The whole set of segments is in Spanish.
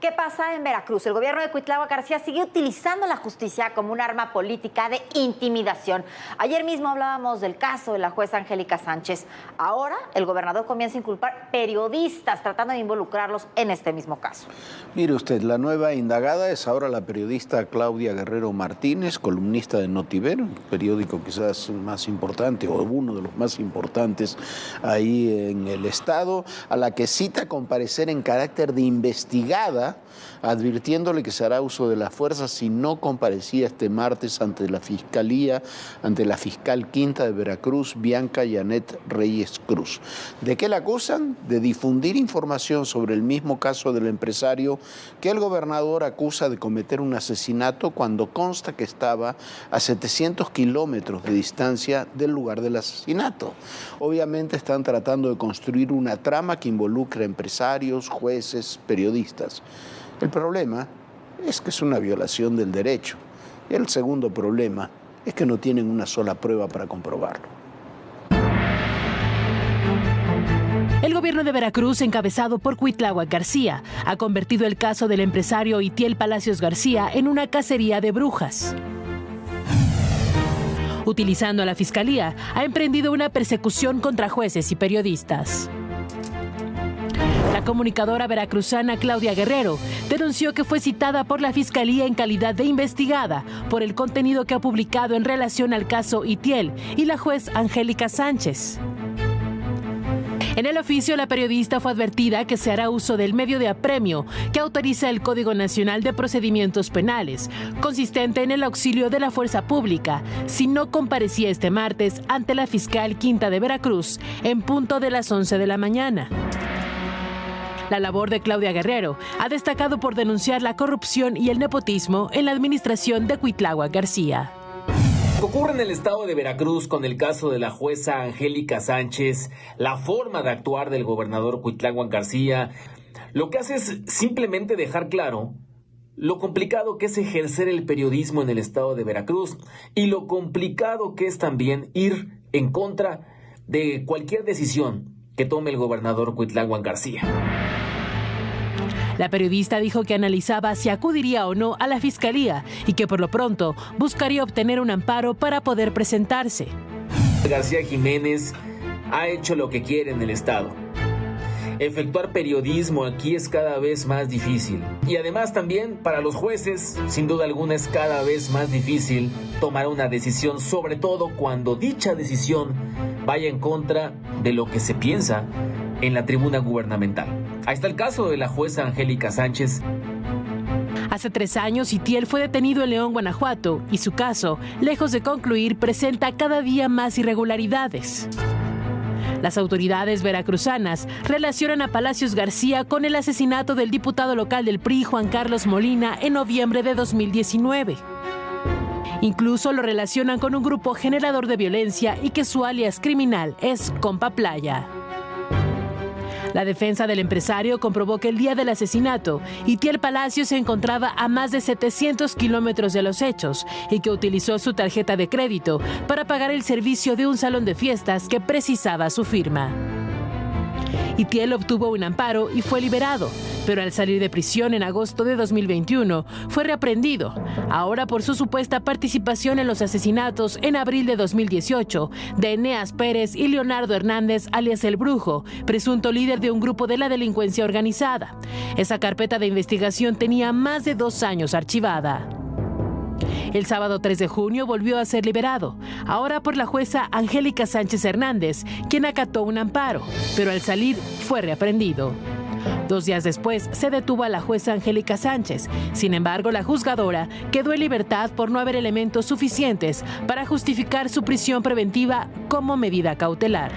¿Qué pasa en Veracruz? El gobierno de Cuitláhuac García sigue utilizando la justicia como un arma política de intimidación. Ayer mismo hablábamos del caso de la jueza Angélica Sánchez. Ahora el gobernador comienza a inculpar periodistas tratando de involucrarlos en este mismo caso. Mire usted, la nueva indagada es ahora la periodista Claudia Guerrero Martínez, columnista de Notiver, un periódico quizás más importante o uno de los más importantes ahí en el estado, a la que cita comparecer en carácter de investigada, advirtiéndole que se hará uso de la fuerza si no comparecía este martes ante la Fiscalía, ante la fiscal quinta de Veracruz, Bianca Janet Reyes Cruz. ¿De qué la acusan? De difundir información sobre el mismo caso del empresario que el gobernador acusa de cometer un asesinato cuando consta que estaba a 700 kilómetros de distancia del lugar del asesinato. Obviamente están tratando de construir una trama que involucra empresarios, jueces, periodistas. El problema es que es una violación del derecho. Y el segundo problema es que no tienen una sola prueba para comprobarlo. El gobierno de Veracruz, encabezado por Cuitláhuac García, ha convertido el caso del empresario Itiel Palacios García en una cacería de brujas. Utilizando a la fiscalía, ha emprendido una persecución contra jueces y periodistas. La comunicadora veracruzana Claudia Guerrero denunció que fue citada por la Fiscalía en calidad de investigada por el contenido que ha publicado en relación al caso Itiel y la juez Angélica Sánchez. En el oficio, la periodista fue advertida que se hará uso del medio de apremio que autoriza el Código Nacional de Procedimientos Penales, consistente en el auxilio de la fuerza pública, si no comparecía este martes ante la fiscal quinta de Veracruz en punto de las 11 de la mañana. La labor de Claudia Guerrero ha destacado por denunciar la corrupción y el nepotismo en la administración de Cuitláhuac García. Lo que ocurre en el estado de Veracruz con el caso de la jueza Angélica Sánchez, la forma de actuar del gobernador Cuitláhuac García, lo que hace es simplemente dejar claro lo complicado que es ejercer el periodismo en el estado de Veracruz y lo complicado que es también ir en contra de cualquier decisión que tome el gobernador Cuitláhuac García. La periodista dijo que analizaba si acudiría o no a la fiscalía y que por lo pronto buscaría obtener un amparo para poder presentarse. García Jiménez ha hecho lo que quiere en el estado. Efectuar periodismo aquí es cada vez más difícil. Y además también para los jueces, sin duda alguna, es cada vez más difícil tomar una decisión, sobre todo cuando dicha decisión vaya en contra de lo que se piensa en la tribuna gubernamental. Ahí está el caso de la jueza Angélica Sánchez. Hace 3 años, Itiel fue detenido en León, Guanajuato, y su caso, lejos de concluir, presenta cada día más irregularidades. Las autoridades veracruzanas relacionan a Palacios García con el asesinato del diputado local del PRI, Juan Carlos Molina, en noviembre de 2019. Incluso lo relacionan con un grupo generador de violencia y que su alias criminal es Compa Playa. La defensa del empresario comprobó que el día del asesinato, Itiel Palacios se encontraba a más de 700 kilómetros de los hechos y que utilizó su tarjeta de crédito para pagar el servicio de un salón de fiestas que precisaba su firma. Itiel obtuvo un amparo y fue liberado, pero al salir de prisión en agosto de 2021 fue reaprendido, ahora por su supuesta participación en los asesinatos en abril de 2018 de Eneas Pérez y Leonardo Hernández, alias El Brujo, presunto líder de un grupo de la delincuencia organizada. Esa carpeta de investigación tenía más de 2 años archivada. El sábado 3 de junio volvió a ser liberado, ahora por la jueza Angélica Sánchez Hernández, quien acató un amparo, pero al salir fue reaprendido. 2 días después se detuvo a la jueza Angélica Sánchez. Sin embargo, la juzgadora quedó en libertad por no haber elementos suficientes para justificar su prisión preventiva como medida cautelar.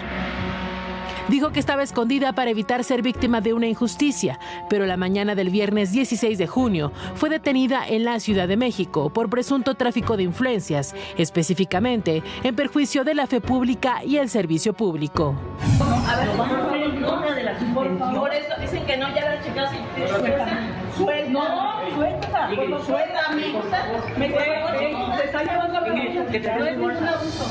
Dijo que estaba escondida para evitar ser víctima de una injusticia, pero la mañana del viernes 16 de junio fue detenida en la Ciudad de México por presunto tráfico de influencias, específicamente en perjuicio de la fe pública y el servicio público. A ver, por favor, eso dicen que no, ya la checas y suelta. No, suelta. Suéltame. Me está llevando a mi bolsa. Que te no es ningún abuso.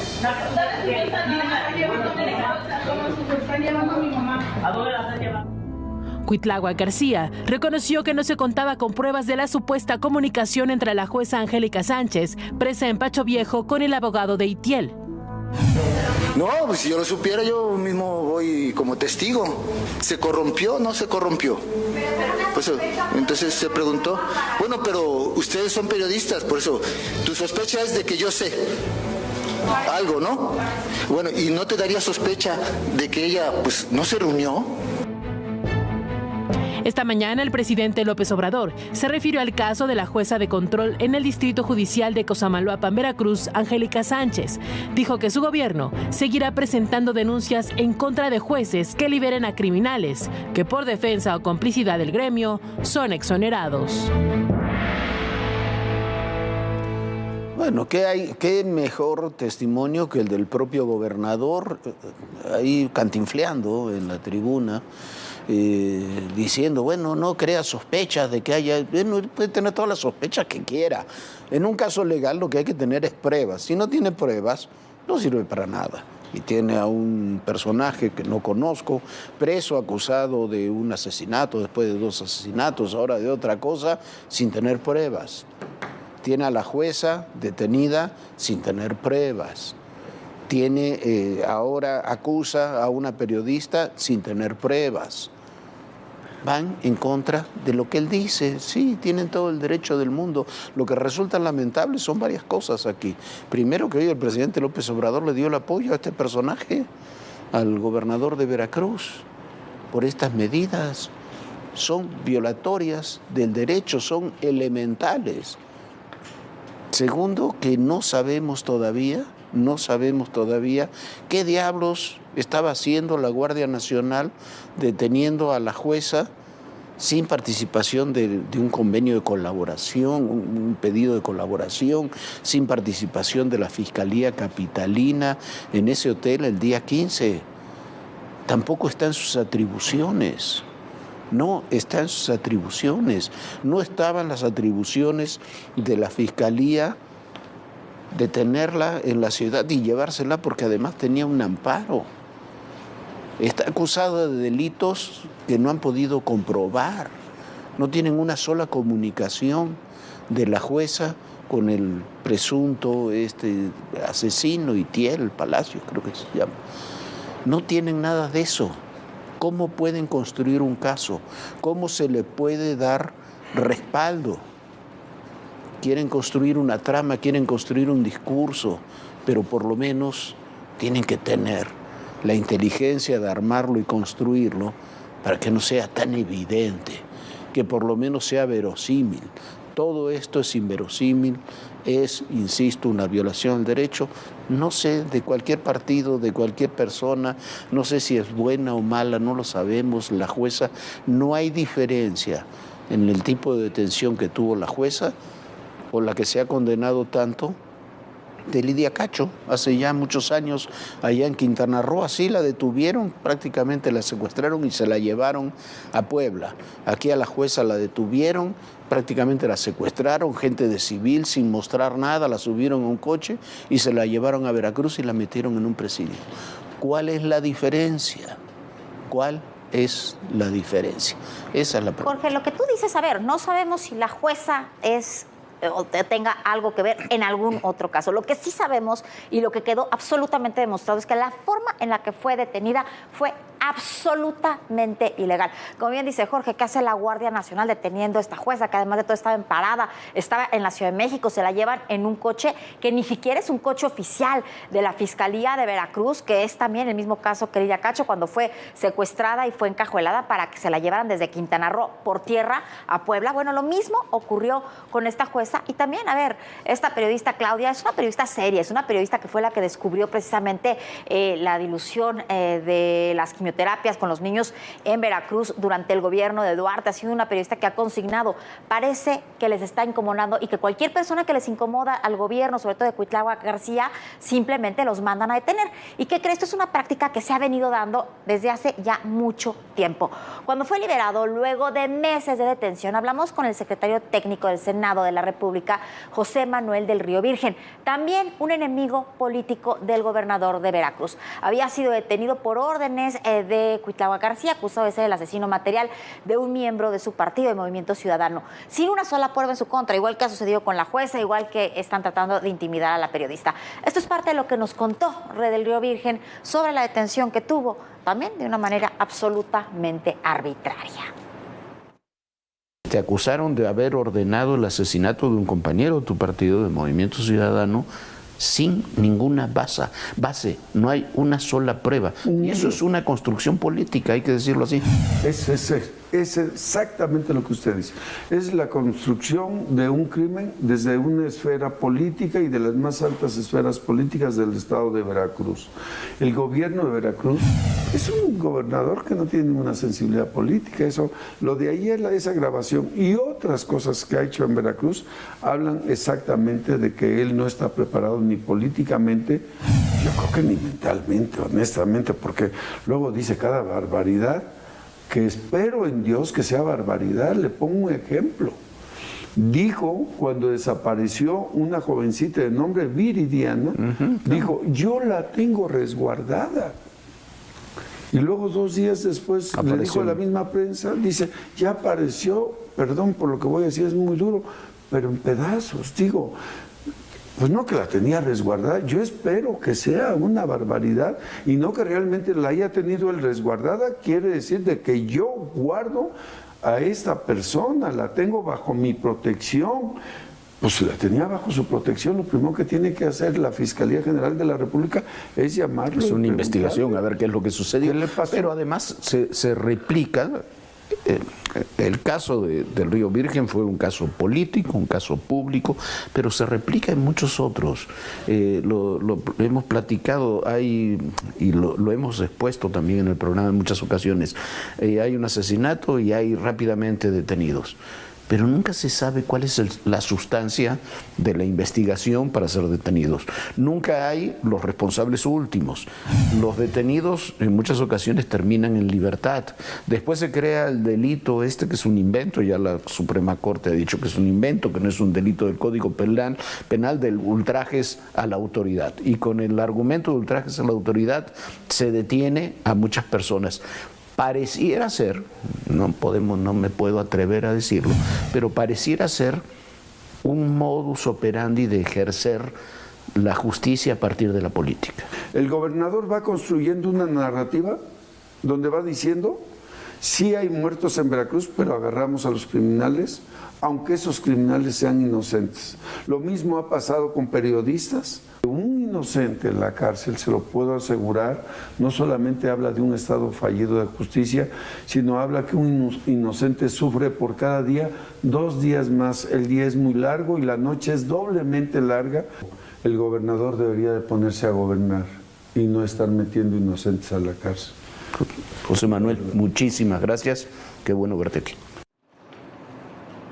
Me están llevando a mi mamá. ¿A dónde la están llevando? Cuitláhuac García reconoció que no se contaba con pruebas de la supuesta comunicación entre la jueza Angélica Sánchez, presa en Pacho Viejo, con el abogado de Itiel. No, pues si yo lo supiera, yo mismo voy como testigo. ¿Se corrompió o no se corrompió? Pues, entonces se preguntó, bueno, pero ustedes son periodistas, por eso, tu sospecha es de que yo sé algo, ¿no? Bueno, ¿y no te daría sospecha de que ella, pues, no se reunió? Esta mañana el presidente López Obrador se refirió al caso de la jueza de control en el Distrito Judicial de Cosamaloapan, Veracruz, Angélica Sánchez. Dijo que su gobierno seguirá presentando denuncias en contra de jueces que liberen a criminales que por defensa o complicidad del gremio son exonerados. Bueno, ¿qué mejor testimonio que el del propio gobernador ahí cantinfleando en la tribuna? Diciendo, bueno, no crea sospechas de que haya, bueno, puede tener todas las sospechas que quiera. En un caso legal lo que hay que tener es pruebas. Si no tiene pruebas, no sirve para nada. Y tiene a un personaje que no conozco, preso, acusado de un asesinato, después de 2 asesinatos, ahora de otra cosa, sin tener pruebas. Tiene a la jueza detenida sin tener pruebas. Tiene, ahora acusa a una periodista sin tener pruebas. Van en contra de lo que él dice. Sí, tienen todo el derecho del mundo. Lo que resulta lamentable son varias cosas aquí. Primero, que hoy el presidente López Obrador le dio el apoyo a este personaje, al gobernador de Veracruz, por estas medidas. Son violatorias del derecho, son elementales. Segundo, que no sabemos todavía qué diablos estaba haciendo la Guardia Nacional deteniendo a la jueza sin participación de un convenio de colaboración, un pedido de colaboración, sin participación de la Fiscalía Capitalina en ese hotel el día 15. Tampoco está en sus atribuciones. No está en sus atribuciones. No estaban las atribuciones de la Fiscalía detenerla en la ciudad y llevársela porque además tenía un amparo. Está acusada de delitos que no han podido comprobar. No tienen una sola comunicación de la jueza con el presunto asesino Itiel Palacios, creo que se llama. No tienen nada de eso. ¿Cómo pueden construir un caso? ¿Cómo se le puede dar respaldo? Quieren construir una trama, quieren construir un discurso, pero por lo menos tienen que tener la inteligencia de armarlo y construirlo para que no sea tan evidente, que por lo menos sea verosímil. Todo esto es inverosímil, es, insisto, una violación del derecho, no sé, de cualquier partido, de cualquier persona, no sé si es buena o mala, no lo sabemos, la jueza, no hay diferencia en el tipo de detención que tuvo la jueza o la que se ha condenado tanto de Lidia Cacho, hace ya muchos años allá en Quintana Roo. Así la detuvieron, prácticamente la secuestraron y se la llevaron a Puebla. Aquí a la jueza la detuvieron, prácticamente la secuestraron, gente de civil sin mostrar nada, la subieron a un coche y se la llevaron a Veracruz y la metieron en un presidio. ¿Cuál es la diferencia? ¿Cuál es la diferencia? Esa es la pregunta. Jorge, lo que tú dices, a ver, no sabemos si la jueza o tenga algo que ver en algún otro caso. Lo que sí sabemos y lo que quedó absolutamente demostrado es que la forma en la que fue detenida fue absolutamente ilegal. Como bien dice Jorge, ¿qué hace la Guardia Nacional deteniendo a esta jueza que además de todo estaba en parada, estaba en la Ciudad de México, se la llevan en un coche que ni siquiera es un coche oficial de la Fiscalía de Veracruz, que es también el mismo caso que Lidia Cacho cuando fue secuestrada y fue encajuelada para que se la llevaran desde Quintana Roo por tierra a Puebla? Bueno, lo mismo ocurrió con esta jueza y también, a ver, esta periodista Claudia es una periodista seria, es una periodista que fue la que descubrió precisamente la dilución de las quimioterapias con los niños en Veracruz durante el gobierno de Duarte. Ha sido una periodista que ha consignado, parece que les está incomodando y que cualquier persona que les incomoda al gobierno, sobre todo de Cuitláhuac García, simplemente los mandan a detener. ¿Y qué crees? Esto es una práctica que se ha venido dando desde hace ya mucho tiempo. Cuando fue liberado, luego de meses de detención, hablamos con el secretario técnico del Senado de la República, José Manuel del Río Virgen, también un enemigo político del gobernador de Veracruz. Había sido detenido por órdenes de Cuitláhuac García, acusado de ser el asesino material de un miembro de su partido, de Movimiento Ciudadano, sin una sola prueba en su contra, igual que ha sucedido con la jueza, igual que están tratando de intimidar a la periodista. Esto es parte de lo que nos contó Red del Río Virgen sobre la detención que tuvo, también de una manera absolutamente arbitraria. Te acusaron de haber ordenado el asesinato de un compañero de tu partido, de Movimiento Ciudadano, sin ninguna base, no hay una sola prueba. Y eso es una construcción política, hay que decirlo así. Es exactamente lo que usted dice. Es la construcción de un crimen desde una esfera política y de las más altas esferas políticas del estado de Veracruz. El gobierno de Veracruz es un gobernador que no tiene ninguna sensibilidad política. Eso, lo de ayer, esa grabación y otras cosas que ha hecho en Veracruz hablan exactamente de que él no está preparado ni políticamente, yo creo que ni mentalmente, honestamente, porque luego dice cada barbaridad, que espero en Dios que sea barbaridad. Le pongo un ejemplo. Dijo, cuando desapareció una jovencita de nombre Viridiana, dijo, yo la tengo resguardada. Y luego 2 días después le dijo a la misma prensa, dice, ya apareció, perdón por lo que voy a decir, es muy duro, pero en pedazos. Digo, pues no que la tenía resguardada, yo espero que sea una barbaridad y no que realmente la haya tenido él resguardada, quiere decir de que yo guardo a esta persona, la tengo bajo mi protección. Pues si la tenía bajo su protección, lo primero que tiene que hacer la Fiscalía General de la República es llamarlo. Es una investigación, a ver qué es lo que sucedió. ¿Qué le pasó? Pero además se replica. El caso del Río Virgen fue un caso político, un caso público, pero se replica en muchos otros. Lo hemos platicado, y lo hemos expuesto también en el programa en muchas ocasiones. Hay un asesinato y hay rápidamente detenidos. Pero nunca se sabe cuál es la sustancia de la investigación para ser detenidos. Nunca hay los responsables últimos. Los detenidos en muchas ocasiones terminan en libertad. Después se crea el delito que es un invento, ya la Suprema Corte ha dicho que es un invento, que no es un delito del Código Penal del ultrajes a la autoridad. Y con el argumento de ultrajes a la autoridad se detiene a muchas personas. Pareciera ser, no me puedo atrever a decirlo, pero pareciera ser un modus operandi de ejercer la justicia a partir de la política. El gobernador va construyendo una narrativa donde va diciendo, sí hay muertos en Veracruz, pero agarramos a los criminales, aunque esos criminales sean inocentes. Lo mismo ha pasado con periodistas. Un inocente en la cárcel, se lo puedo asegurar, no solamente habla de un estado fallido de justicia, sino habla que un inocente sufre por cada día 2 días más. El día es muy largo y la noche es doblemente larga. El gobernador debería de ponerse a gobernar y no estar metiendo inocentes a la cárcel. José Manuel, muchísimas gracias. Qué bueno verte aquí.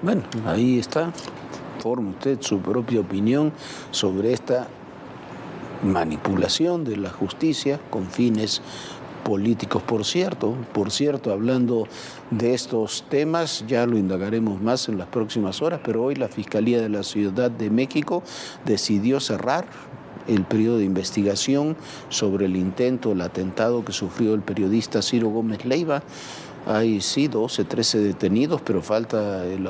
Bueno, ahí está. Forma usted su propia opinión sobre esta manipulación de la justicia con fines políticos. Por cierto, hablando de estos temas, ya lo indagaremos más en las próximas horas, pero hoy la Fiscalía de la Ciudad de México decidió cerrar el periodo de investigación sobre el intento, el atentado que sufrió el periodista Ciro Gómez Leiva. Hay sí 12, 13 detenidos, pero falta el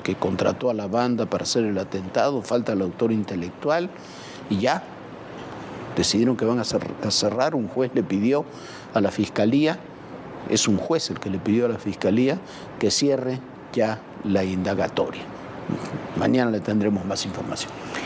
que contrató a la banda para hacer el atentado, falta el autor intelectual y ya decidieron que van a cerrar. Un juez le pidió a la Fiscalía, es un juez el que le pidió a la Fiscalía que cierre ya la indagatoria. Mañana le tendremos más información.